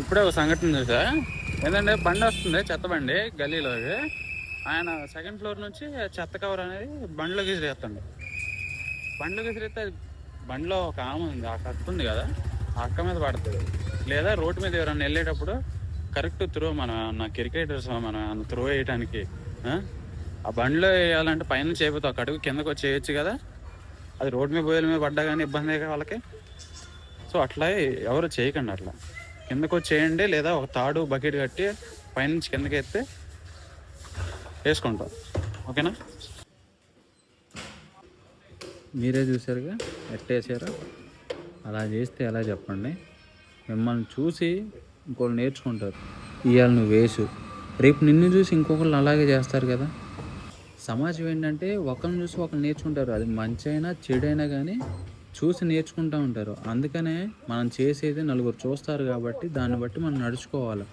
ఇప్పుడే ఒక సంఘటన చూసా. ఏంటంటే బండి వస్తుంది, చెత్త బండి గల్లీలోకి. ఆయన సెకండ్ ఫ్లోర్ నుంచి చెత్త కవర్ అనేది బండిలోకి విసిరేస్తాడు. బండిలోకి విసిరేస్తే బండిలో ఒక ఆమె ఉంది, ఆ అక్క ఉంది కదా, ఆ అక్క మీద పడుతుంది. లేదా రోడ్డు మీద ఎవరైనా వెళ్ళేటప్పుడు కరెక్ట్ త్రో మన క్రికెటర్స్ మనం త్రో వేయటానికి ఆ బండిలో వేయాలంటే పైన చేయబోతే ఒక అడుగు కిందకు వచ్చి చేయొచ్చు కదా. అది రోడ్డు మీద పోయేల మీద పడ్డా కానీ ఇబ్బంది వాళ్ళకి. సో అట్లా ఎవరు చేయకండి. అట్లా కిందకు వచ్చి చేయండి, లేదా ఒక తాడు బకెట్ కట్టి పైనుంచి కిందకి ఎత్తే వేసుకుంటాం. ఓకేనా? మీరే చూసారుగా ఎట్టేసారో. అలా చేస్తే ఎలా చెప్పండి? మిమ్మల్ని చూసి ఇంకోళ్ళు నేర్చుకుంటారు. ఇవాళ నువ్వు వేసు, రేపు నిన్ను చూసి ఇంకొకళ్ళు అలాగే చేస్తారు కదా. సమాజం ఏంటంటే ఒకరిని చూసి ఒకరు నేర్చుకుంటారు. అది మంచి అయినా చెడైనా కానీ చూసి నేర్చుకుంటూ ఉంటారు. అందుకనే మనం చేసేది నలుగురు చూస్తారు కాబట్టి దాన్ని బట్టి మనం నడుచుకోవాలి.